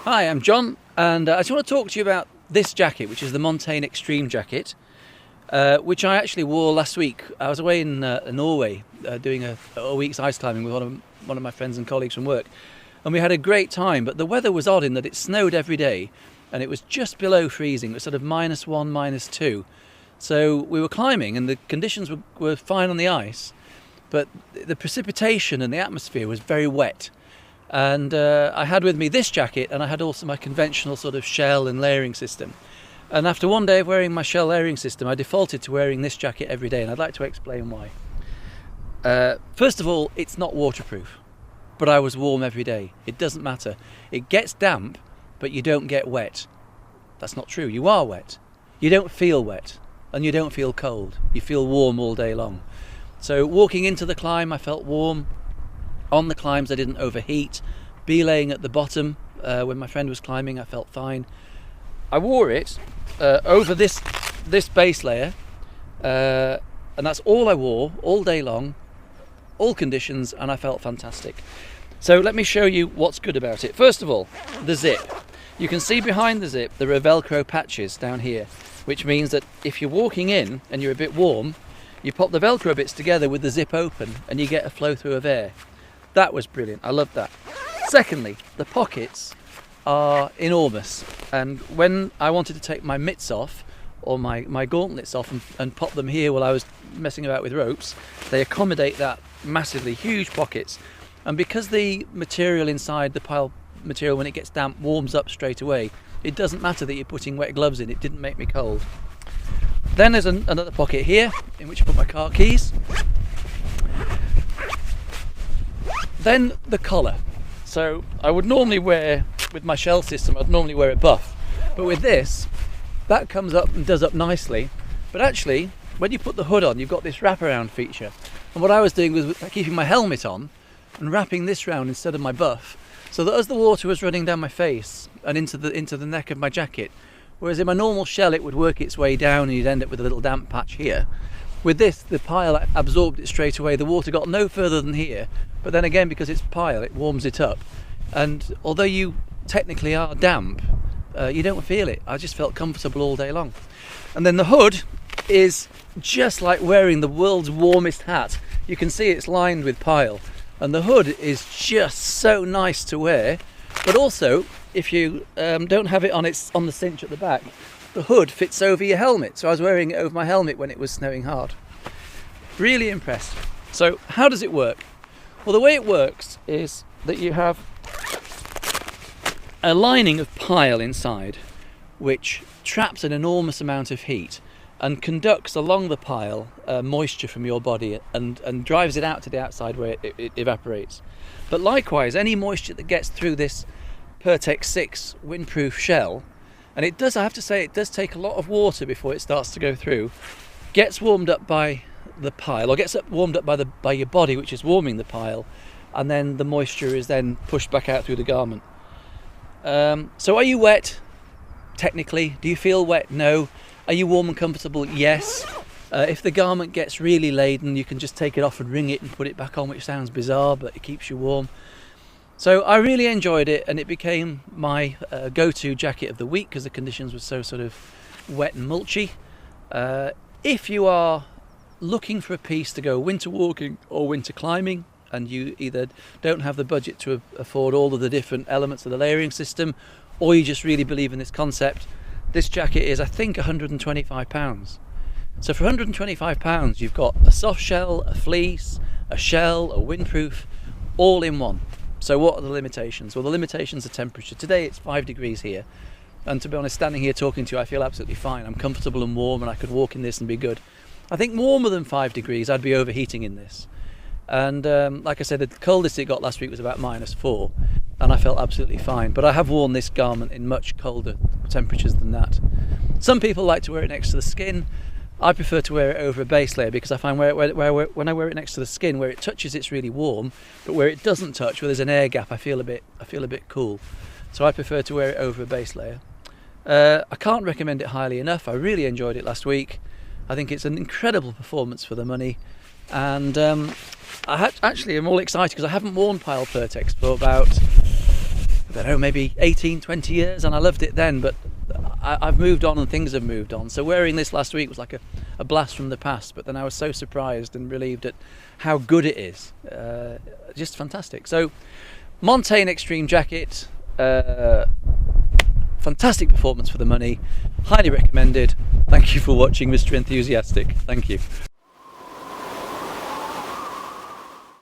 Hi, I'm John, and I just want to talk to you about this jacket, which is the Montane Extreme Jacket, which I actually wore last week. I was away in Norway doing a week's ice climbing with one of my friends and colleagues from work, and we had a great time, but the weather was odd in that it snowed every day, and it was just below freezing. It was sort of -1, -2. So we were climbing, and the conditions were fine on the ice, but the precipitation and the atmosphere was very wet. And I had with me this jacket, and I had also my conventional sort of shell and layering system. And after one day of wearing my shell layering system, I defaulted to wearing this jacket every day, and I'd like to explain why. First of all, it's not waterproof, but I was warm every day. It doesn't matter. It gets damp, but you don't get wet. That's not true. You are wet. You don't feel wet, and you don't feel cold. You feel warm all day long. So walking into the climb, I felt warm. On the climbs, I didn't overheat. Belaying at the bottom when my friend was climbing, I felt fine. I wore it over this base layer, and that's all I wore all day long, all conditions, and I felt fantastic. So let me show you what's good about it. First of all, the zip. You can see behind the zip there are Velcro patches down here, which means that if you're walking in and you're a bit warm, you pop the Velcro bits together with the zip open and you get a flow through of air. That was brilliant. I loved that. Secondly, the pockets are enormous, and when I wanted to take my mitts off or my gauntlets off and pop them here while I was messing about with ropes, they accommodate that massively. Huge pockets. And because the material inside, the pile material, when it gets damp, warms up straight away, it doesn't matter that you're putting wet gloves in. It didn't make me cold. Then there's another pocket here in which I put my car keys. Then the collar. So I would normally wear, with my shell system, I'd normally wear it buff. But with this, that comes up and does up nicely. But actually, when you put the hood on, you've got this wraparound feature. And what I was doing was keeping my helmet on and wrapping this round instead of my buff, so that as the water was running down my face and into the neck of my jacket, whereas in my normal shell it would work its way down and you'd end up with a little damp patch here. With this, the pile absorbed it straight away. The water got no further than here, but then again, because it's pile, it warms it up. And although you technically are damp, you don't feel it. I just felt comfortable all day long. And then the hood is just like wearing the world's warmest hat. You can see it's lined with pile, and the hood is just so nice to wear. But also, if you don't have it on the cinch at the back, the hood fits over your helmet. So I was wearing it over my helmet when it was snowing hard. Really impressed. So how does it work? Well, the way it works is that you have a lining of pile inside, which traps an enormous amount of heat and conducts along the pile moisture from your body and drives it out to the outside where it evaporates. But likewise, any moisture that gets through this Pertex 6 windproof shell, and it does, I have to say, it does take a lot of water before it starts to go through, gets warmed up by the pile, or gets warmed up by your body, which is warming the pile, and then the moisture is then pushed back out through the garment. So are you wet? Technically. Do you feel wet? No. Are you warm and comfortable? Yes. If the garment gets really laden, you can just take it off and wring it and put it back on, which sounds bizarre, but it keeps you warm. So I really enjoyed it, and it became my go-to jacket of the week because the conditions were so sort of wet and mulchy. If you are looking for a piece to go winter walking or winter climbing, and you either don't have the budget to afford all of the different elements of the layering system, or you just really believe in this concept, this jacket is, I think, £125. So for £125, you've got a soft shell, a fleece, a shell, a windproof, all in one. So what are the limitations? Well, the limitations are temperature. Today it's 5 degrees here, and to be honest, standing here talking to you, I feel absolutely fine. I'm comfortable and warm, and I could walk in this and be good. I think warmer than 5 degrees, I'd be overheating in this. And like I said, the coldest it got last week was about -4, and I felt absolutely fine. But I have worn this garment in much colder temperatures than that. Some people like to wear it next to the skin. I prefer to wear it over a base layer because I find when I wear it next to the skin, where it touches, it's really warm, but where it doesn't touch, where there's an air gap, I feel a bit cool. So I prefer to wear it over a base layer. I can't recommend it highly enough. I really enjoyed it last week. I think it's an incredible performance for the money, and actually I'm all excited because I haven't worn Pile Pertex for about I don't know, maybe 18, 20 years, and I loved it then, but I've moved on and things have moved on. So wearing this last week was like a blast from the past, but then I was so surprised and relieved at how good it is. Just fantastic. So Montane Extreme Jacket, fantastic performance for the money, highly recommended. Thank you for watching, Mr. Enthusiastic. Thank you.